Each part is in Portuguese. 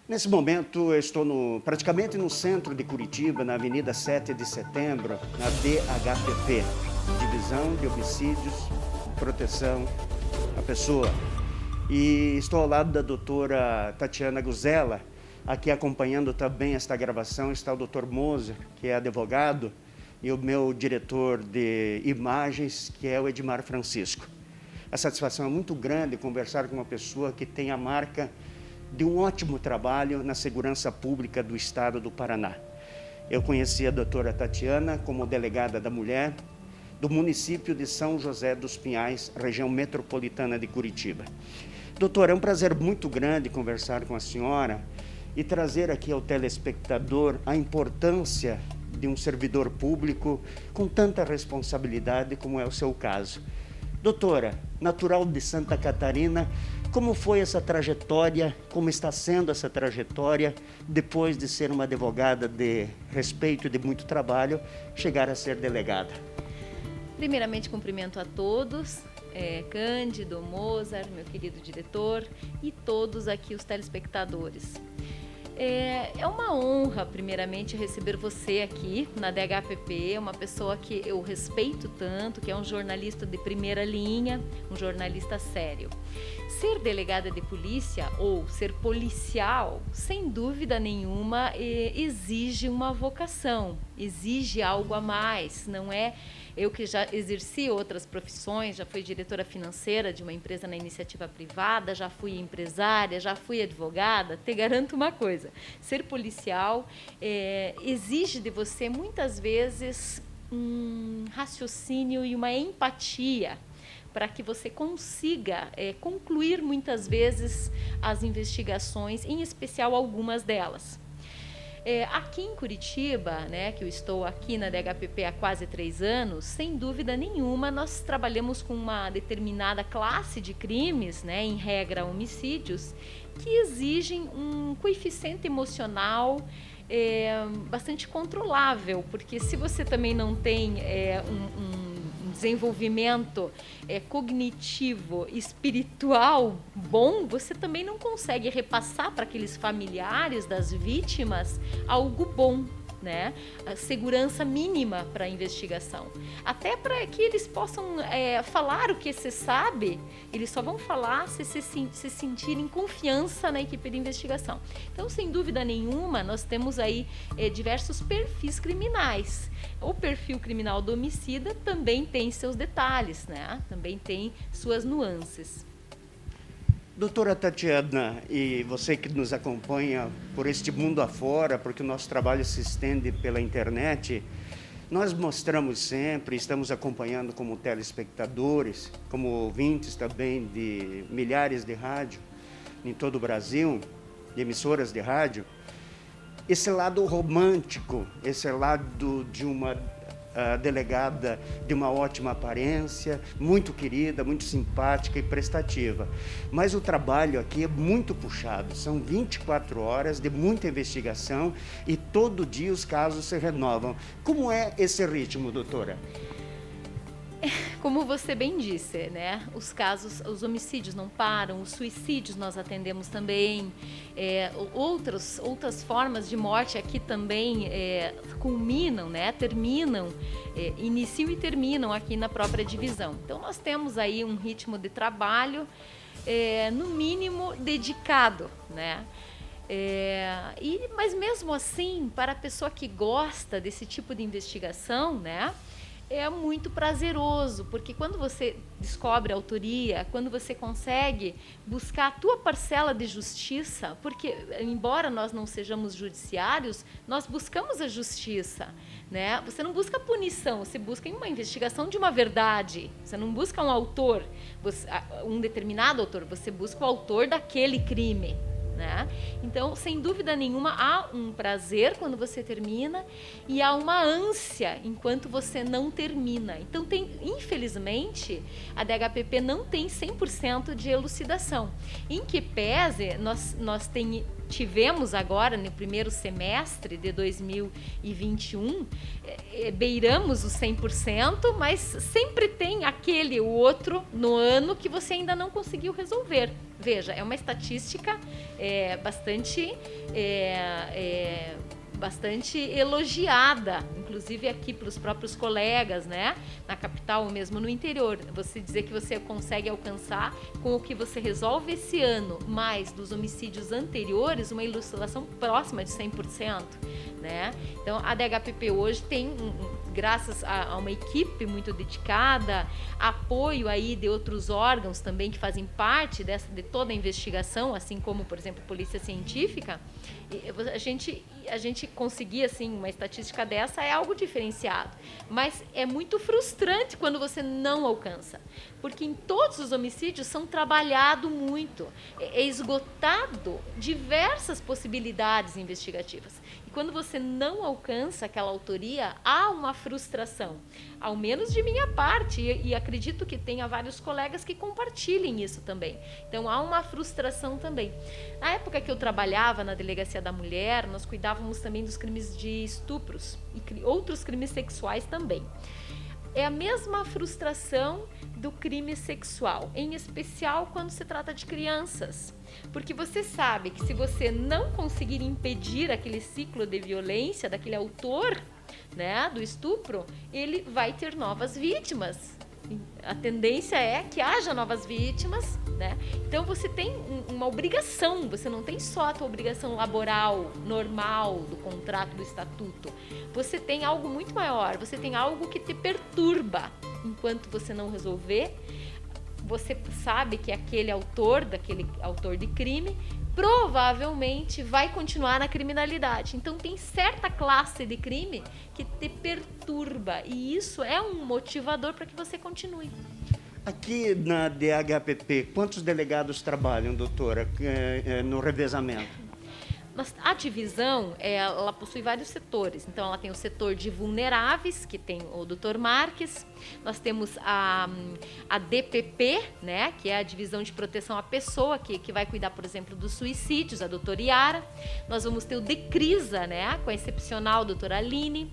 Nesse momento, eu estou praticamente no centro de Curitiba, na Avenida 7 de Setembro, na DHPP, Divisão de Homicídios, Proteção à Pessoa. E estou ao lado da doutora Tatiana Guzella, aqui acompanhando também esta gravação está o doutor Moser, que é advogado, e o meu diretor de imagens, que é o Edmar Francisco. A satisfação é muito grande conversar com uma pessoa que tem a marca de um ótimo trabalho na segurança pública do estado do Paraná. Eu conheci a doutora Tatiana como delegada da mulher do município de São José dos Pinhais, região metropolitana de Curitiba. Doutora, é um prazer muito grande conversar com a senhora e trazer aqui ao telespectador a importância de um servidor público com tanta responsabilidade como é o seu caso. Doutora, natural de Santa Catarina, como foi essa trajetória, como está sendo essa trajetória, depois de ser uma advogada de respeito e de muito trabalho, chegar a ser delegada? Primeiramente, cumprimento a todos, Cândido, Mozart, meu querido diretor, e todos aqui os telespectadores. É uma honra, primeiramente, receber você aqui na DHPP, uma pessoa que eu respeito tanto, que é um jornalista de primeira linha, um jornalista sério. Ser delegada de polícia ou ser policial, sem dúvida nenhuma, exige uma vocação, exige algo a mais, não é? Eu que já exerci outras profissões, já fui diretora financeira de uma empresa na iniciativa privada, já fui empresária, já fui advogada, te garanto uma coisa, ser policial exige de você muitas vezes um raciocínio e uma empatia para que você consiga concluir muitas vezes as investigações, em especial algumas delas. Aqui em Curitiba, né, que eu estou aqui na DHPP há quase 3 anos, sem dúvida nenhuma, nós trabalhamos com uma determinada classe de crimes, né, em regra homicídios, que exigem um coeficiente emocional bastante controlável, porque se você também não tem um desenvolvimento cognitivo, espiritual bom, você também não consegue repassar para aqueles familiares das vítimas algo bom, né? A segurança mínima para a investigação. Até para que eles possam falar o que se sabe, eles só vão falar se sentirem confiança na equipe de investigação. Então, sem dúvida nenhuma, nós temos aí diversos perfis criminais. O perfil criminal do homicida também tem seus detalhes, né? Também tem suas nuances. Doutora Tatiana, e você que nos acompanha por este mundo afora, porque o nosso trabalho se estende pela internet, nós mostramos sempre, estamos acompanhando como telespectadores, como ouvintes também de milhares de rádio em todo o Brasil, de emissoras de rádio, esse lado romântico, esse lado de uma delegada de uma ótima aparência, muito querida, muito simpática e prestativa. Mas o trabalho aqui é muito puxado, são 24 horas de muita investigação e todo dia os casos se renovam. Como é esse ritmo, doutora? Como você bem disse, né? Os casos, os homicídios não param, os suicídios nós atendemos também, outras formas de morte aqui também culminam, né? Terminam, iniciam e terminam aqui na própria divisão. Então nós temos aí um ritmo de trabalho, no mínimo dedicado, né? Mas mesmo assim, para a pessoa que gosta desse tipo de investigação, né? É muito prazeroso, porque quando você descobre a autoria, quando você consegue buscar a tua parcela de justiça, porque embora nós não sejamos judiciários, nós buscamos a justiça, né? Você não busca punição, você busca uma investigação de uma verdade, você não busca um autor, um determinado autor, você busca o autor daquele crime. Né? Então, sem dúvida nenhuma, há um prazer quando você termina e há uma ânsia enquanto você não termina. Então, infelizmente, a DHPP não tem 100% de elucidação. Em que pese, nós tivemos agora, no primeiro semestre de 2021, beiramos os 100%, mas sempre tem aquele ou outro no ano que você ainda não conseguiu resolver. Veja, é uma estatística bastante elogiada, inclusive aqui pelos próprios colegas, né? Na capital ou mesmo no interior. Você dizer que você consegue alcançar com o que você resolve esse ano, mais dos homicídios anteriores, uma ilustração próxima de 100%, né? Então, a DHPP hoje tem, graças a uma equipe muito dedicada, apoio aí de outros órgãos também que fazem parte de toda a investigação, assim como, por exemplo, Polícia Científica. A gente conseguir assim uma estatística dessa é algo diferenciado, mas é muito frustrante quando você não alcança, porque em todos os homicídios são trabalhado muito, é esgotado diversas possibilidades investigativas. E quando você não alcança aquela autoria, há uma frustração, ao menos de minha parte, e acredito que tenha vários colegas que compartilhem isso também. Então há uma frustração também. Na época que eu trabalhava na Delegacia da Mulher, nós cuidávamos também dos crimes de estupros e outros crimes sexuais também. É a mesma frustração do crime sexual, em especial quando se trata de crianças. Porque você sabe que se você não conseguir impedir aquele ciclo de violência daquele autor, né, do estupro, ele vai ter novas vítimas. A tendência é que haja novas vítimas, né? Então você tem uma obrigação, você não tem só a tua obrigação laboral, normal, do contrato, do estatuto. Você tem algo muito maior, você tem algo que te perturba. Enquanto você não resolver, você sabe que daquele autor de crime, provavelmente vai continuar na criminalidade. Então tem certa classe de crime que te perturba e isso é um motivador para que você continue. Aqui na DHPP, quantos delegados trabalham, doutora, no revezamento? A divisão, ela possui vários setores. Então, ela tem o setor de vulneráveis, que tem o Dr. Marques. Nós temos a DPP, né, que é a divisão de proteção à pessoa, que vai cuidar, por exemplo, dos suicídios, a doutora Yara. Nós vamos ter o DECRISA, né, com a excepcional doutora Aline.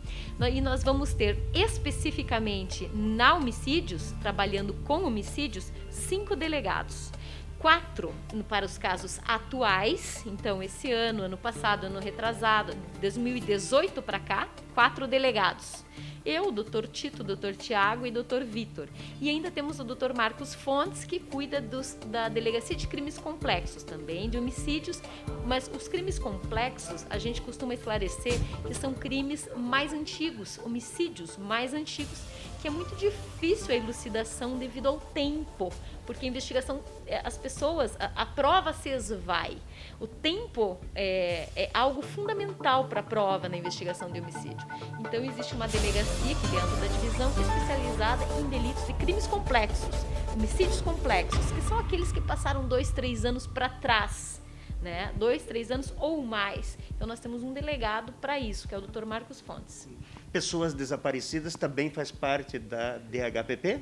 E nós vamos ter, especificamente na homicídios, trabalhando com homicídios, 5 delegados. 4 para os casos atuais, então esse ano passado, ano retrasado, 2018 para cá, 4 delegados. Eu, o Dr. Tito, o Dr. Tiago e o Dr. Vitor. E ainda temos o Dr. Marcos Fontes, que cuida da Delegacia de Crimes Complexos, também de homicídios, mas os crimes complexos, a gente costuma esclarecer que são crimes mais antigos, homicídios mais antigos, que é muito difícil a elucidação devido ao tempo, porque a investigação, as pessoas, a prova se esvai. O tempo é algo fundamental para a prova na investigação de homicídio. Então, existe uma delegacia aqui dentro da divisão especializada em delitos e crimes complexos, homicídios complexos, que são aqueles que passaram 2, 3 anos para trás, né? 2, 3 anos ou mais. Então, nós temos um delegado para isso, que é o Dr. Marcos Fontes. Pessoas desaparecidas também faz parte da DHPP?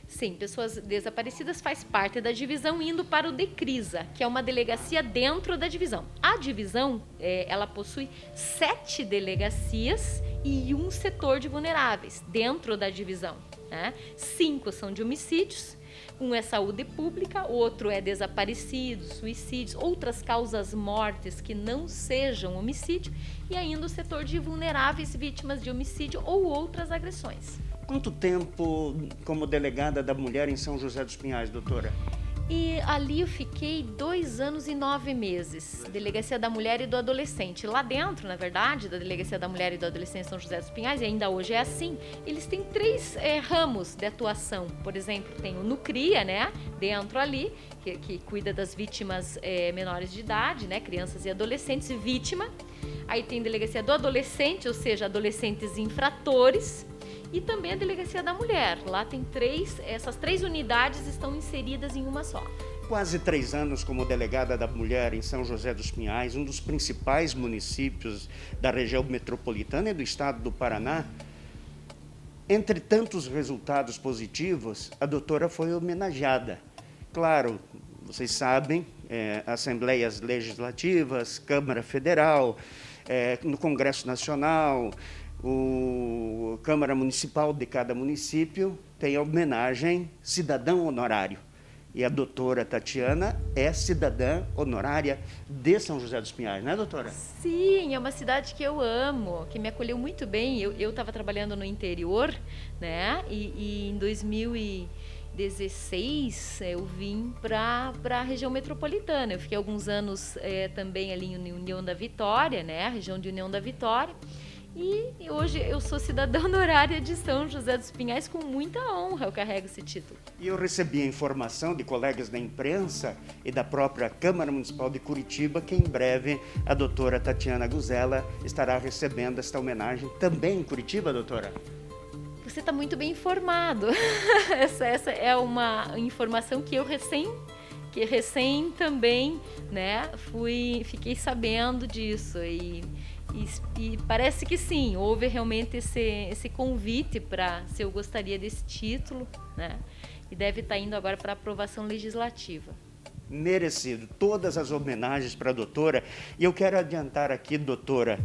Sim, pessoas desaparecidas faz parte da divisão, indo para o DECRISA, que é uma delegacia dentro da divisão. A divisão, ela possui 7 delegacias e um setor de vulneráveis dentro da divisão, né? 5 são de homicídios, um é saúde pública, outro é desaparecidos, suicídios, outras causas mortes que não sejam homicídio, e ainda o setor de vulneráveis vítimas de homicídio ou outras agressões. Quanto tempo como delegada da mulher em São José dos Pinhais, doutora? E ali eu fiquei 2 anos e 9 meses, Delegacia da Mulher e do Adolescente. Lá dentro, na verdade, da Delegacia da Mulher e do Adolescente em São José dos Pinhais, e ainda hoje é assim, eles têm 3 ramos de atuação. Por exemplo, tem o NUCRIA, né, dentro ali, que cuida das vítimas menores de idade, né, crianças e adolescentes, vítima. Aí tem Delegacia do Adolescente, ou seja, adolescentes infratores. E também a Delegacia da Mulher. Lá tem essas 3 unidades estão inseridas em uma só. Quase 3 anos como delegada da mulher em São José dos Pinhais, um dos principais municípios da região metropolitana e do estado do Paraná. Entre tantos resultados positivos, a doutora foi homenageada. Claro, vocês sabem, assembleias legislativas, Câmara Federal, no Congresso Nacional, a Câmara Municipal de cada município tem a homenagem cidadão honorário. E a doutora Tatiana é cidadã honorária de São José dos Pinhais, né, doutora? Sim, é uma cidade que eu amo, que me acolheu muito bem. Eu estava trabalhando no interior, né? E em 2016 eu vim para a região metropolitana. Eu fiquei alguns anos também ali em União da Vitória, né? A região de União da Vitória. E hoje eu sou cidadã honorária de São José dos Pinhais, com muita honra eu carrego esse título. E eu recebi a informação de colegas da imprensa e da própria Câmara Municipal de Curitiba que em breve a doutora Tatiana Guzella estará recebendo esta homenagem também em Curitiba, doutora? Você está muito bem informado. Essa é uma informação que eu recém também, né, fiquei sabendo disso e parece que sim, houve realmente esse convite para se eu gostaria desse título, né? E deve estar indo agora para aprovação legislativa. Merecido, todas as homenagens para a doutora. E eu quero adiantar aqui, doutora,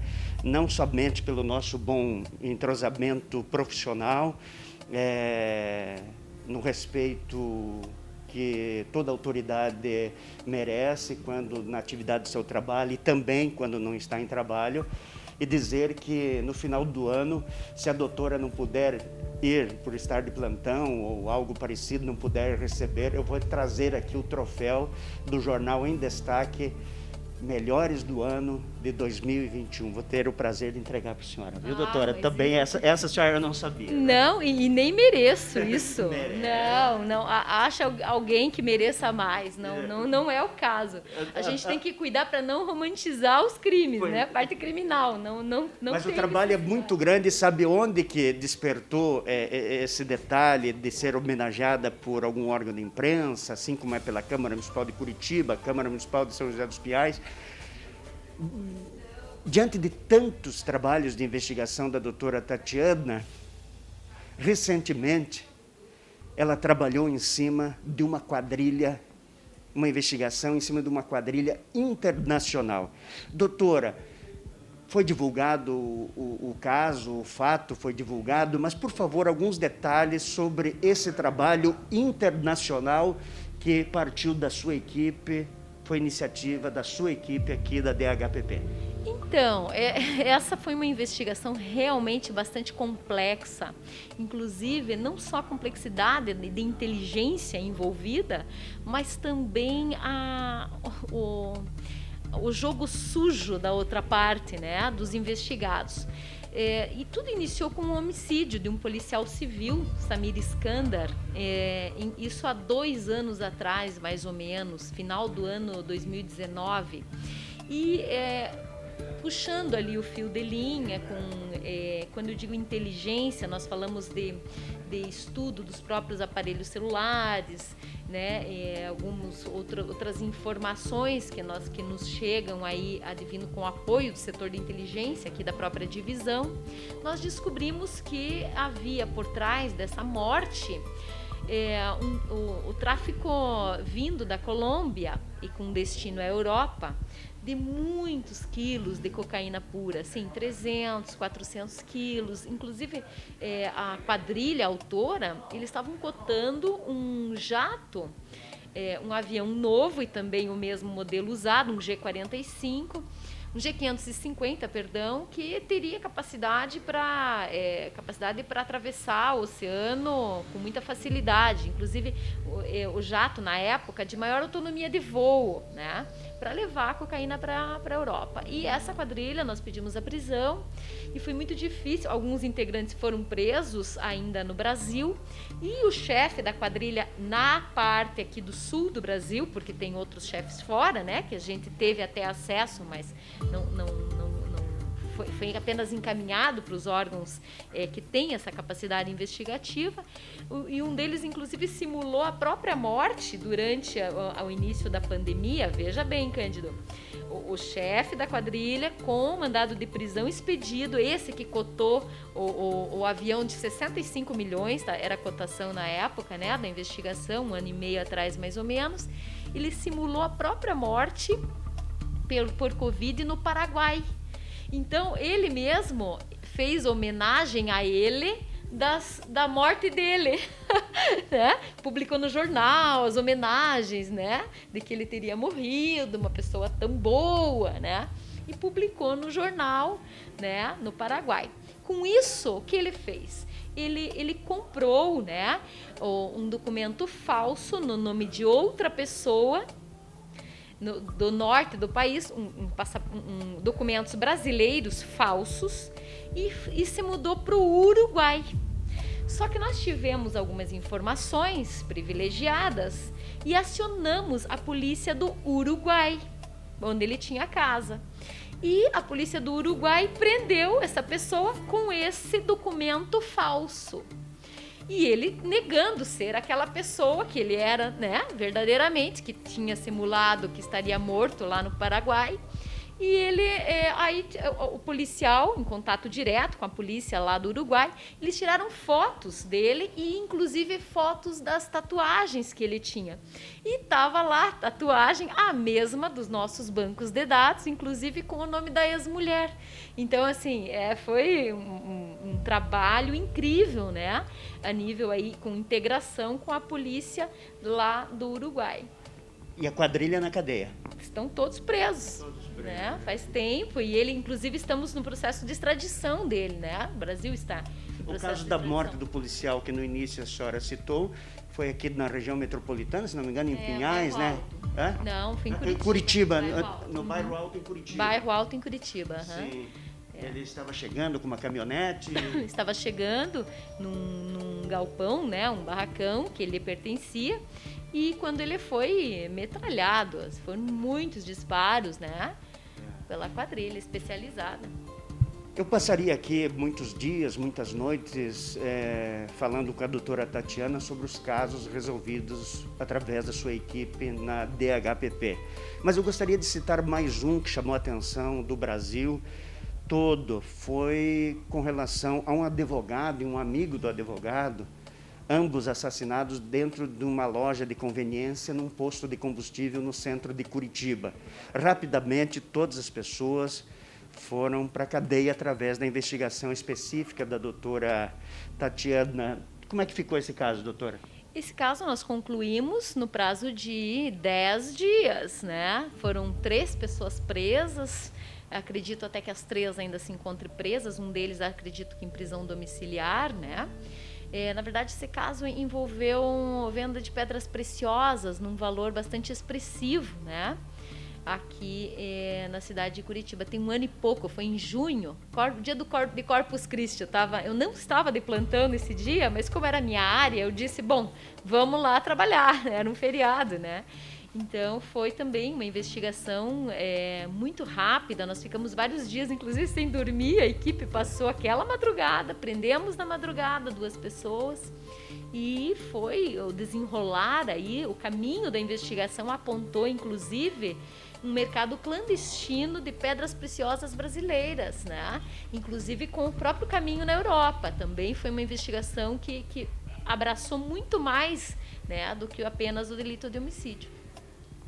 não somente pelo nosso bom entrosamento profissional, no respeito que toda autoridade merece quando na atividade do seu trabalho e também quando não está em trabalho, e dizer que no final do ano, se a doutora não puder ir por estar de plantão ou algo parecido, não puder receber, eu vou trazer aqui o troféu do jornal Em Destaque Melhores do Ano de 2021. Vou ter o prazer de entregar para a senhora, viu, doutora? Também essa senhora eu não sabia. Não, né? e nem mereço isso. Merece. Não, acha alguém que mereça mais. Não é o caso. A gente tem que cuidar para não romantizar os crimes, né? A parte criminal. Não Mas o trabalho é muito grande. Sabe onde que despertou esse detalhe de ser homenageada por algum órgão de imprensa, assim como é pela Câmara Municipal de Curitiba, Câmara Municipal de São José dos Pinhais? Diante de tantos trabalhos de investigação da doutora Tatiana, recentemente ela trabalhou em cima de uma quadrilha, uma investigação em cima de uma quadrilha internacional. Doutora, foi divulgado o caso, o fato foi divulgado, mas, por favor, alguns detalhes sobre esse trabalho internacional que partiu da sua equipe, foi iniciativa da sua equipe aqui da DHPP. Então, essa foi uma investigação realmente bastante complexa, inclusive não só a complexidade de inteligência envolvida, mas também o jogo sujo da outra parte, né, dos investigados. E tudo iniciou com um homicídio de um policial civil, Samir Iskandar, isso há 2 anos atrás, mais ou menos, final do ano 2019. E puxando ali o fio de linha, quando eu digo inteligência, nós falamos de estudo dos próprios aparelhos celulares, né, outras informações que nos chegam aí advindo com o apoio do setor de inteligência aqui da própria divisão, nós descobrimos que havia por trás dessa morte o tráfico vindo da Colômbia e com destino à Europa, de muitos quilos de cocaína pura, assim, 300, 400 quilos. Inclusive, a quadrilha autora, eles estavam cotando um jato, um avião novo e também o mesmo modelo usado, um G45, um G550, perdão, que teria capacidade para atravessar o oceano com muita facilidade. Inclusive, o jato, na época, de maior autonomia de voo, né, para levar a cocaína para a Europa. E essa quadrilha, nós pedimos a prisão e foi muito difícil. Alguns integrantes foram presos ainda no Brasil e o chefe da quadrilha na parte aqui do sul do Brasil, porque tem outros chefes fora, né, que a gente teve até acesso, mas foi apenas encaminhado para os órgãos que têm essa capacidade investigativa, e um deles, inclusive, simulou a própria morte durante o início da pandemia. Veja bem, Cândido, o chefe da quadrilha com mandado de prisão expedido, esse que cotou o avião de 65 milhões, tá? Era a cotação na época, né, da investigação, 1 ano e meio atrás mais ou menos, ele simulou a própria morte por Covid no Paraguai. Então, ele mesmo fez homenagem a ele da morte dele, né? Publicou no jornal as homenagens, né? De que ele teria morrido, uma pessoa tão boa, né? E publicou no jornal, né? No Paraguai. Com isso, o que ele fez? Ele comprou, né? Um documento falso no nome de outra pessoa do norte do país, documentos brasileiros falsos, e se mudou para o Uruguai. Só que nós tivemos algumas informações privilegiadas e acionamos a polícia do Uruguai, onde ele tinha casa. E a polícia do Uruguai prendeu essa pessoa com esse documento falso. E ele negando ser aquela pessoa que ele era, né, verdadeiramente, que tinha simulado que estaria morto lá no Paraguai. E ele, aí o policial, em contato direto com a polícia lá do Uruguai, eles tiraram fotos dele e inclusive fotos das tatuagens que ele tinha. E estava lá a tatuagem a mesma dos nossos bancos de dados, inclusive com o nome da ex-mulher. Então, assim, foi um trabalho incrível, né? A nível aí, com integração com a polícia lá do Uruguai. E a quadrilha na cadeia? Estão todos presos. Né? Faz tempo, e ele, inclusive, estamos no processo de extradição dele, né? O Brasil está no processo. O caso da morte do policial, que no início a senhora citou, foi aqui na região metropolitana, se não me engano, em Pinhais, né? Não, foi em Curitiba. No Bairro Alto, em Curitiba. Bairro Alto, em Curitiba. Sim. Ele estava chegando com uma caminhonete. Estava chegando num galpão, né? Um barracão que ele pertencia. E quando ele foi metralhado, foram muitos disparos, né? Pela quadrilha especializada. Eu passaria aqui muitos dias, muitas noites, falando com a doutora Tatiana sobre os casos resolvidos através da sua equipe na DHPP. Mas eu gostaria de citar mais um que chamou a atenção do Brasil todo. Foi com relação a um advogado e um amigo do advogado, ambos assassinados dentro de uma loja de conveniência num posto de combustível no centro de Curitiba. Rapidamente, todas as pessoas foram para a cadeia através da investigação específica da doutora Tatiana. Como é que ficou esse caso, doutora? Esse caso nós concluímos no prazo de 10 dias, né? Foram 3 pessoas presas. Acredito até que as 3 ainda se encontrem presas. Um deles, acredito que em prisão domiciliar, né? Na verdade, esse caso envolveu venda de pedras preciosas num valor bastante expressivo, né? Aqui na cidade de Curitiba. Tem 1 ano e pouco, foi em junho, dia de Corpus Christi. Eu não estava de plantão nesse dia, mas como era a minha área, eu disse, bom, vamos lá trabalhar, era um feriado, né? Então, foi também uma investigação muito rápida. Nós ficamos vários dias, inclusive, sem dormir. A equipe passou aquela madrugada, prendemos na madrugada 2 pessoas. E foi o desenrolar aí, o caminho da investigação apontou, inclusive, um mercado clandestino de pedras preciosas brasileiras, né? Inclusive com o próprio caminho na Europa. Também foi uma investigação que abraçou muito mais, né, do que apenas o delito de homicídio.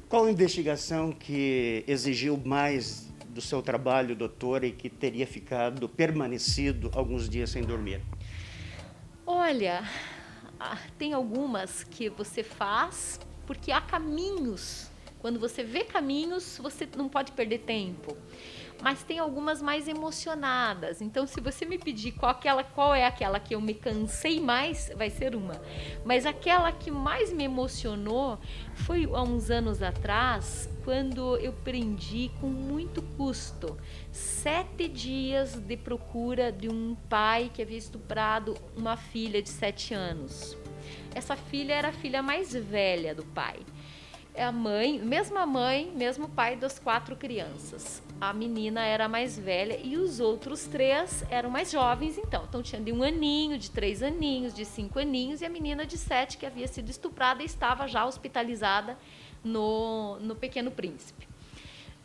Qual a investigação que exigiu mais do seu trabalho, doutora, e que teria permanecido alguns dias sem dormir? Olha, tem algumas que você faz porque há caminhos. Quando você vê caminhos, você não pode perder tempo. Mas tem algumas mais emocionadas. Então, se você me pedir qual é aquela que eu me cansei mais, vai ser uma. Mas aquela que mais me emocionou foi há uns anos atrás, quando eu prendi com muito custo 7 dias de procura de um pai que havia estuprado uma filha de 7 anos. Essa filha era a filha mais velha do pai. A mãe, mesmo pai das 4 crianças. A menina era a mais velha e os outros 3 eram mais jovens, então tinha de 1 aninho, de 3 aninhos, de 5 aninhos, e a menina de 7 que havia sido estuprada e estava já hospitalizada no Pequeno Príncipe.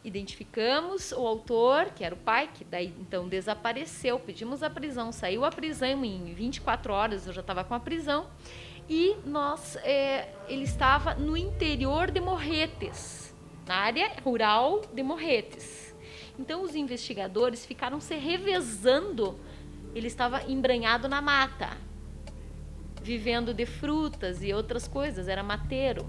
Identificamos o autor, que era o pai, que daí então desapareceu, pedimos a prisão, saiu a prisão em 24 horas, eu já estava com a prisão. E ele estava no interior de Morretes, na área rural de Morretes. Então, os investigadores ficaram se revezando. Ele estava embranhado na mata, vivendo de frutas e outras coisas, era mateiro.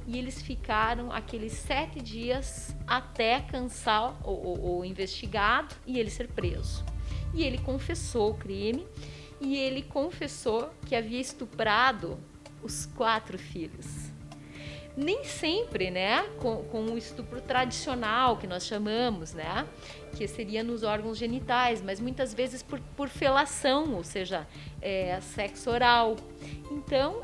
E eles ficaram aqueles 7 dias até cansar o investigado e ele ser preso. E ele confessou o crime e ele confessou que havia estuprado os 4 filhos. Nem sempre, né, com o estupro tradicional, que nós chamamos, né, que seria nos órgãos genitais, mas muitas vezes por felação, ou seja, sexo oral. Então,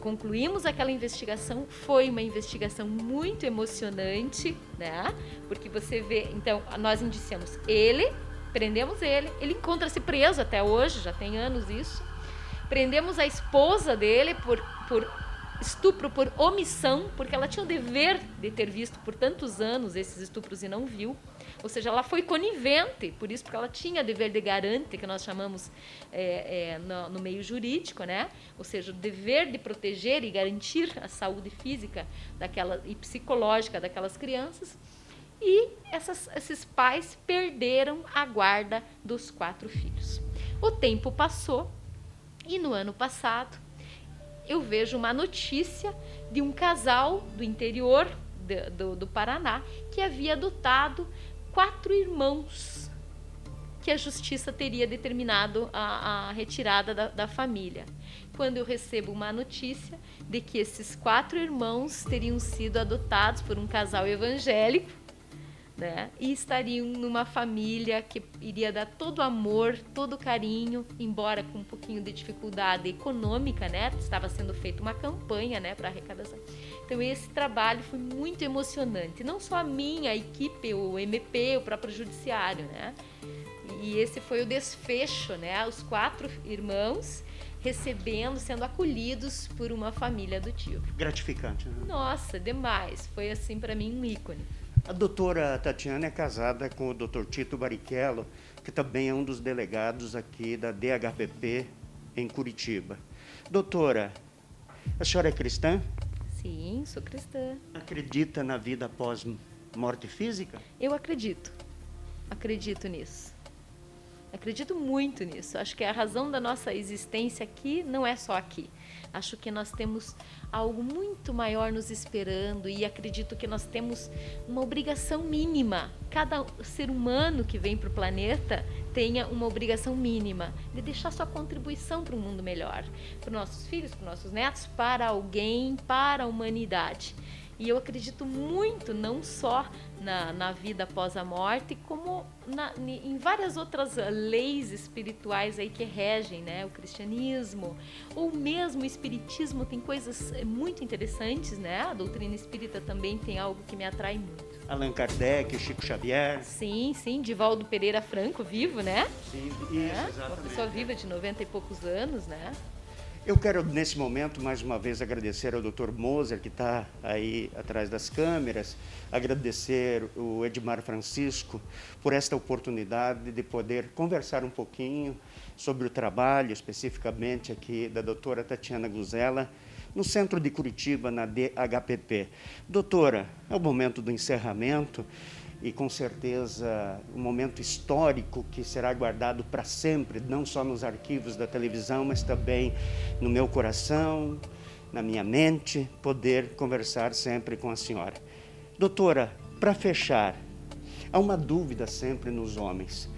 concluímos aquela investigação, foi uma investigação muito emocionante, né, porque você vê, então, nós indiciamos ele, prendemos ele encontra-se preso até hoje, já tem anos isso, prendemos a esposa dele por estupro por omissão, porque ela tinha o dever de ter visto por tantos anos esses estupros e não viu. Ou seja, ela foi conivente, por isso, porque ela tinha dever de garante, que nós chamamos no meio jurídico, né? Ou seja, o dever de proteger e garantir a saúde física e psicológica daquelas crianças. E esses pais perderam a guarda dos 4 filhos. O tempo passou e no ano passado eu vejo uma notícia de um casal do interior do Paraná que havia adotado 4 irmãos, que a justiça teria determinado a retirada da família. Quando eu recebo uma notícia de que esses 4 irmãos teriam sido adotados por um casal evangélico, né, e estariam numa família que iria dar todo amor, todo carinho, embora com um pouquinho de dificuldade econômica, né? Estava sendo feita uma campanha, né, para arrecadação. Então esse trabalho foi muito emocionante, não só a minha, a equipe, o MP, o próprio judiciário, né? E esse foi o desfecho, né? Os 4 irmãos recebendo, sendo acolhidos por uma família adotiva. Gratificante, né? Nossa, demais. Foi assim para mim um ícone. A doutora Tatiana é casada com o doutor Tito Barrichello, que também é um dos delegados aqui da DHPP em Curitiba. Doutora, a senhora é cristã? Sim, sou cristã. Acredita na vida após morte física? Eu acredito. Acredito nisso. Acredito muito nisso. Acho que a razão da nossa existência aqui não é só aqui. Acho que nós temos algo muito maior nos esperando e acredito que nós temos uma obrigação mínima. Cada ser humano que vem para o planeta tenha uma obrigação mínima de deixar sua contribuição para um mundo melhor, para os nossos filhos, para os nossos netos, para alguém, para a humanidade. E eu acredito muito, não só na vida após a morte, como em várias outras leis espirituais aí que regem, né? O cristianismo, ou mesmo o espiritismo tem coisas muito interessantes, né? A doutrina espírita também tem algo que me atrai muito. Allan Kardec, Chico Xavier. Sim, Divaldo Pereira Franco, vivo, né? Sim, isso, exatamente. Uma pessoa viva de 90 e poucos anos, né? Eu quero, nesse momento, mais uma vez agradecer ao Dr. Moser, que está aí atrás das câmeras, agradecer o Edmar Francisco por esta oportunidade de poder conversar um pouquinho sobre o trabalho, especificamente aqui da doutora Tatiana Guzella, no centro de Curitiba, na DHPP. Doutora, é o momento do encerramento e, com certeza, um momento histórico que será guardado para sempre, não só nos arquivos da televisão, mas também no meu coração, na minha mente, poder conversar sempre com a senhora. Doutora, para fechar, há uma dúvida sempre nos homens.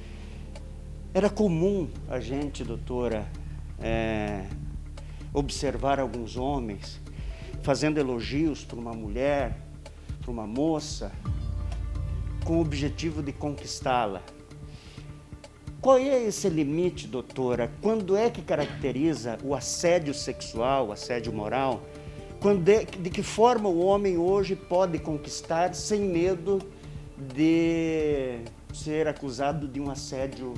Era comum a gente, doutora, observar alguns homens fazendo elogios para uma mulher, para uma moça, com o objetivo de conquistá-la. Qual é esse limite, doutora? Quando é que caracteriza o assédio sexual, o assédio moral? De que forma o homem hoje pode conquistar sem medo de ser acusado de um assédio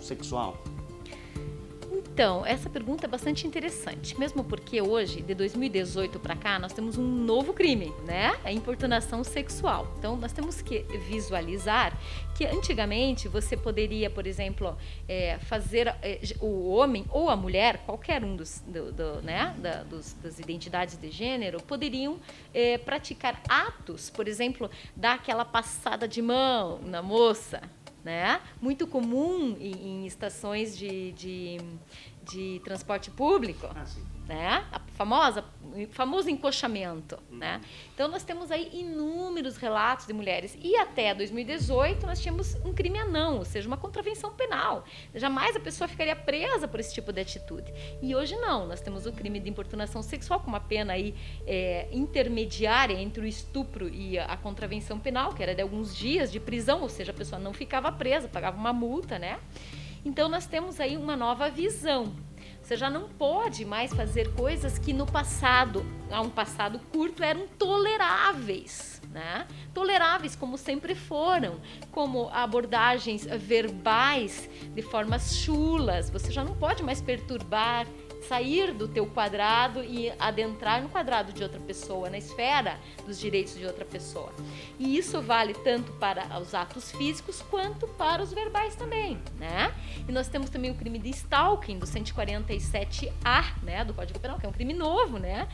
sexual? Então, essa pergunta é bastante interessante, mesmo porque hoje, de 2018 para cá, nós temos um novo crime, né? A importunação sexual. Então, nós temos que visualizar que antigamente você poderia, por exemplo, fazer o homem ou a mulher, qualquer um das identidades de gênero, poderiam praticar atos, por exemplo, dar aquela passada de mão na moça, né? Muito comum em estações de de transporte público, Sim. né? Famoso encoxamento, né? Então nós temos aí inúmeros relatos de mulheres, e até 2018 nós tínhamos um crime anão, ou seja, uma contravenção penal. Jamais a pessoa ficaria presa por esse tipo de atitude. E hoje não, nós temos o crime de importunação sexual com uma pena aí intermediária entre o estupro e a contravenção penal, que era de alguns dias de prisão, ou seja, a pessoa não ficava presa, pagava uma multa, né? Então nós temos aí uma nova visão. Você já não pode mais fazer coisas que no passado, há um passado curto, eram toleráveis, né? Toleráveis como sempre foram, como abordagens verbais de formas chulas. Você já não pode mais perturbar, sair do teu quadrado e adentrar no quadrado de outra pessoa, na esfera dos direitos de outra pessoa. E isso vale tanto para os atos físicos quanto para os verbais também, né? E nós temos também o crime de stalking do 147A, né, do Código Penal, que é um crime novo, né,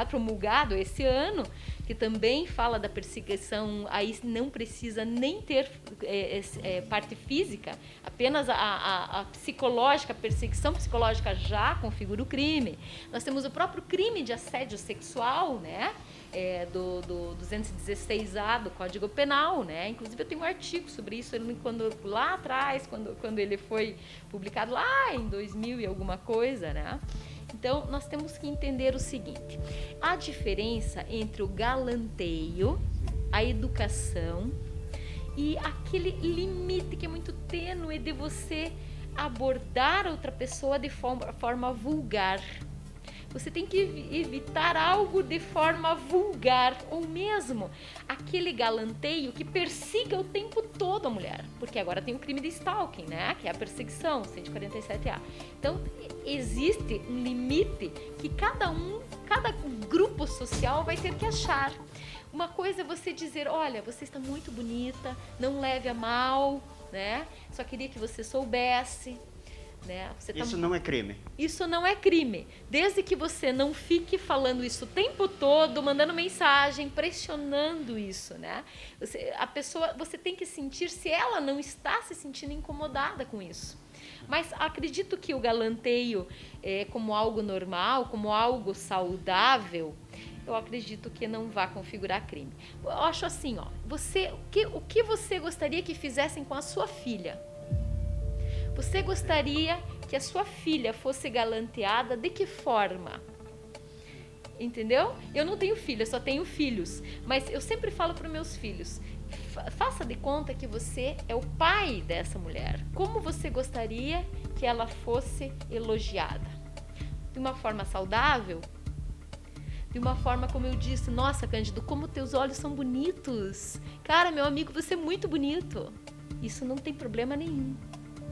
promulgado esse ano, que também fala da perseguição. Aí não precisa nem ter parte física, apenas a psicológica, a perseguição psicológica já configura o crime. Nós temos o próprio crime de assédio sexual, né, do 216A do Código Penal, né? Inclusive eu tenho um artigo sobre isso lá atrás, quando ele foi publicado lá em 2000 e alguma coisa, né? Então nós temos que entender o seguinte: a diferença entre o galanteio, a educação e aquele limite que é muito tênue de você abordar outra pessoa de forma vulgar. Você tem que evitar algo de forma vulgar, ou mesmo aquele galanteio que persiga o tempo todo a mulher, porque agora tem o crime de stalking, né? Que é a perseguição, 147A. Então existe um limite que cada grupo social vai ter que achar. Uma coisa é você dizer: olha, você está muito bonita, não leve a mal, né? Só queria que você soubesse, né? Isso não é crime. Isso não é crime, desde que você não fique falando isso o tempo todo, mandando mensagem, pressionando isso, né? Você tem que sentir se ela não está se sentindo incomodada com isso. Mas acredito que o galanteio, como algo normal, como algo saudável, eu acredito que não vai configurar crime. Eu acho assim, ó, o que você gostaria que fizessem com a sua filha? Você gostaria que a sua filha fosse galanteada de que forma? Entendeu? Eu não tenho filha, eu só tenho filhos. Mas eu sempre falo para os meus filhos: faça de conta que você é o pai dessa mulher. Como você gostaria que ela fosse elogiada? De uma forma saudável? De uma forma como eu disse: nossa, Cândido, como teus olhos são bonitos. Cara, meu amigo, você é muito bonito. Isso não tem problema nenhum.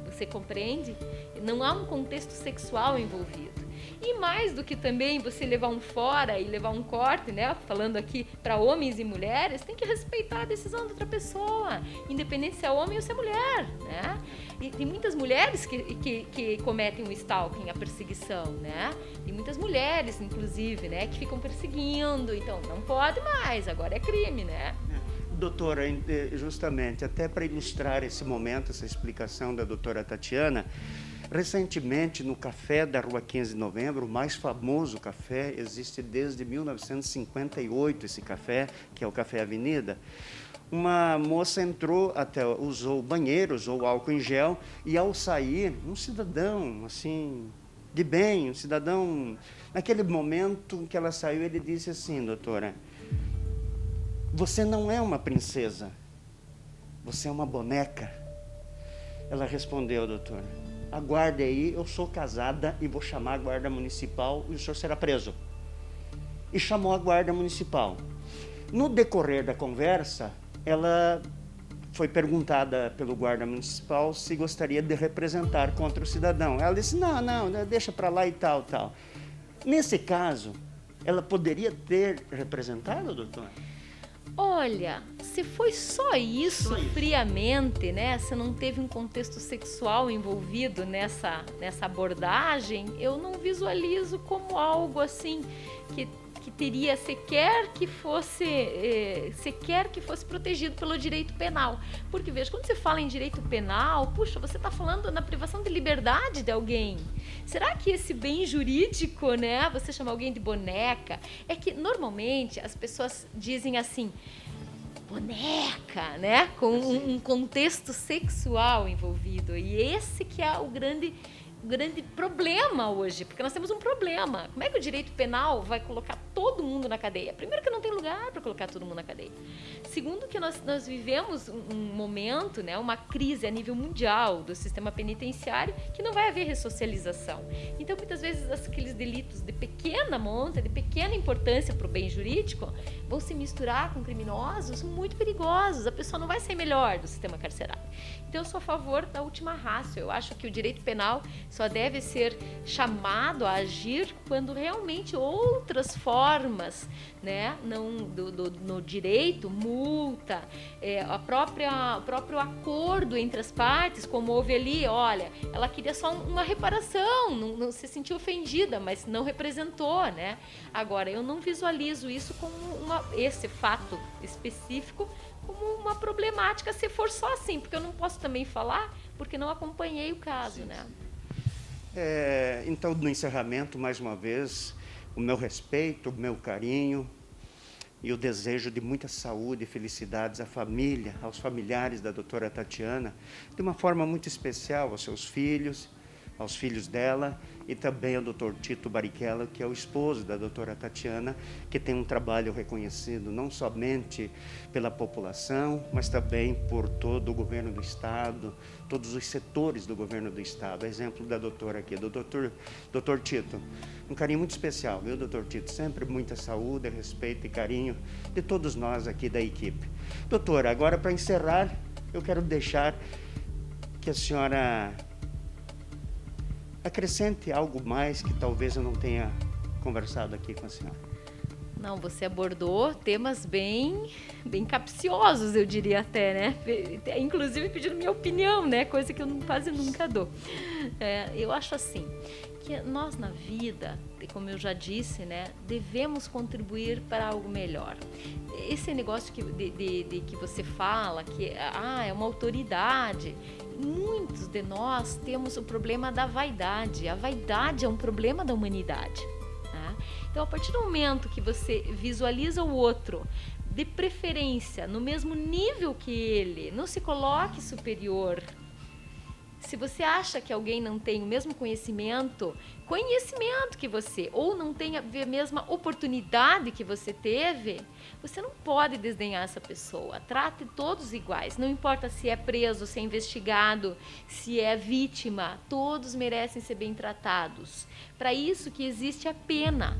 Você compreende? Não há um contexto sexual envolvido. E mais do que também você levar um fora e levar um corte, né? Falando aqui para homens e mulheres, tem que respeitar a decisão da outra pessoa, independente se é homem ou se é mulher, né? E tem muitas mulheres que cometem o stalking, a perseguição, né? Tem muitas mulheres, inclusive, né, que ficam perseguindo. Então, não pode mais, agora é crime, né? Doutora, justamente, até para ilustrar esse momento, essa explicação da doutora Tatiana, recentemente no café da Rua 15 de Novembro, o mais famoso café, existe desde 1958 esse café, que é o Café Avenida, uma moça entrou, usou o banheiro, usou o álcool em gel, e ao sair, um cidadão, assim, de bem, um cidadão, naquele momento que ela saiu, ele disse assim: doutora, você não é uma princesa, você é uma boneca. Ela respondeu: doutora, aguarde aí, eu sou casada e vou chamar a guarda municipal e o senhor será preso. E chamou a guarda municipal. No decorrer da conversa, ela foi perguntada pelo guarda municipal se gostaria de representar contra o cidadão. Ela disse: não, deixa para lá e tal. Nesse caso, ela poderia ter representado, doutor? Olha, se foi só isso, friamente, né? Se não teve um contexto sexual envolvido nessa abordagem, eu não visualizo como algo assim que teria sequer que fosse protegido pelo direito penal. Porque, veja, quando você fala em direito penal, puxa, você está falando na privação de liberdade de alguém. Será que esse bem jurídico, né, você chama alguém de boneca? É que, normalmente, as pessoas dizem assim, boneca, né, com um contexto sexual envolvido. E esse que é o grande problema hoje, porque nós temos um problema. Como é que o direito penal vai colocar todo mundo na cadeia? Primeiro, que não tem lugar para colocar todo mundo na cadeia. Segundo, que nós vivemos um momento, né, uma crise a nível mundial do sistema penitenciário, que não vai haver ressocialização. Então, muitas vezes, aqueles delitos de pequena monta, de pequena importância para o bem jurídico, vão se misturar com criminosos muito perigosos. A pessoa não vai ser melhor do sistema carcerário. Então, eu sou a favor da última ratio. Eu acho que o direito penal só deve ser chamado a agir quando realmente outras formas, né, no direito, multa, o próprio acordo entre as partes, como houve ali, olha, ela queria só uma reparação, não se sentiu ofendida, mas não representou, né? Agora, eu não visualizo isso como esse fato específico como uma problemática, se for só assim, porque eu não posso também falar, porque não acompanhei o caso, sim, né? Então, no encerramento, mais uma vez, o meu respeito, o meu carinho e o desejo de muita saúde e felicidades à família, aos familiares da doutora Tatiana, de uma forma muito especial aos seus filhos, aos filhos dela e também ao doutor Tito Barichella, que é o esposo da doutora Tatiana, que tem um trabalho reconhecido não somente pela população, mas também por todo o governo do Estado, todos os setores do governo do Estado. Exemplo da doutora aqui, do doutor Tito. Um carinho muito especial, viu, doutor Tito? Sempre muita saúde, respeito e carinho de todos nós aqui da equipe. Doutora, agora para encerrar, eu quero deixar que a senhora acrescente algo mais que talvez eu não tenha conversado aqui com a senhora. Não, você abordou temas bem capciosos, eu diria até, né? Inclusive pedindo minha opinião, né? Coisa que eu quase nunca dou. Eu acho assim, que nós na vida, como eu já disse, né, devemos contribuir para algo melhor. Esse negócio que você fala, que é uma autoridade, muitos de nós temos o problema da vaidade. A vaidade é um problema da humanidade. Tá? Então, a partir do momento que você visualiza o outro, de preferência, no mesmo nível que ele, não se coloque superior. Se você acha que alguém não tem o mesmo conhecimento que você, ou não tem a mesma oportunidade que você teve, você não pode desdenhar essa pessoa. Trate todos iguais, não importa se é preso, se é investigado, se é vítima, todos merecem ser bem tratados. Para isso que existe a pena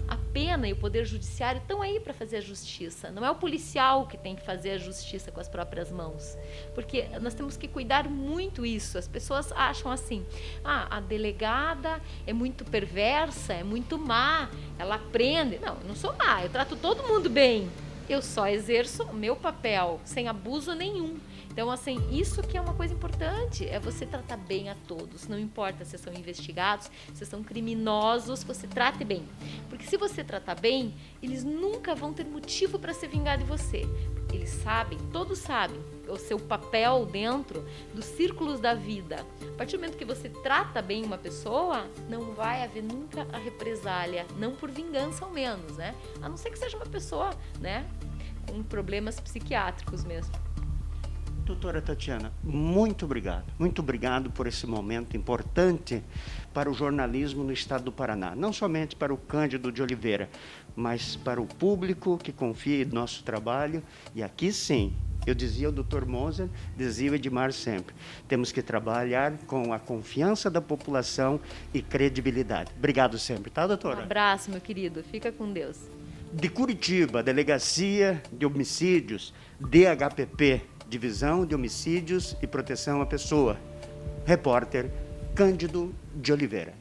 e o Poder Judiciário estão aí para fazer a justiça. Não é o policial que tem que fazer a justiça com as próprias mãos, porque nós temos que cuidar muito isso. As pessoas acham assim, a delegada é muito perversa, é muito má, ela prende. Não, eu não sou má, eu trato todo mundo bem. Eu só exerço o meu papel, sem abuso nenhum. Então, assim, isso que é uma coisa importante, é você tratar bem a todos. Não importa se são investigados, se são criminosos, você trate bem. Porque se você tratar bem, eles nunca vão ter motivo para se vingar de você. Eles sabem, todos sabem, o seu papel dentro dos círculos da vida. A partir do momento que você trata bem uma pessoa, não vai haver nunca a represália, não por vingança ao menos, né? A não ser que seja uma pessoa, né, com problemas psiquiátricos mesmo. Doutora Tatiana, muito obrigado. Muito obrigado por esse momento importante para o jornalismo no estado do Paraná. Não somente para o Cândido de Oliveira, mas para o público que confia em nosso trabalho. E aqui sim, eu dizia o Dr. Moser, dizia o Edmar sempre, temos que trabalhar com a confiança da população e credibilidade. Obrigado sempre, tá, doutora? Um abraço, meu querido. Fica com Deus. De Curitiba, Delegacia de Homicídios, DHPP, Divisão de Homicídios e Proteção à Pessoa. Repórter Cândido de Oliveira.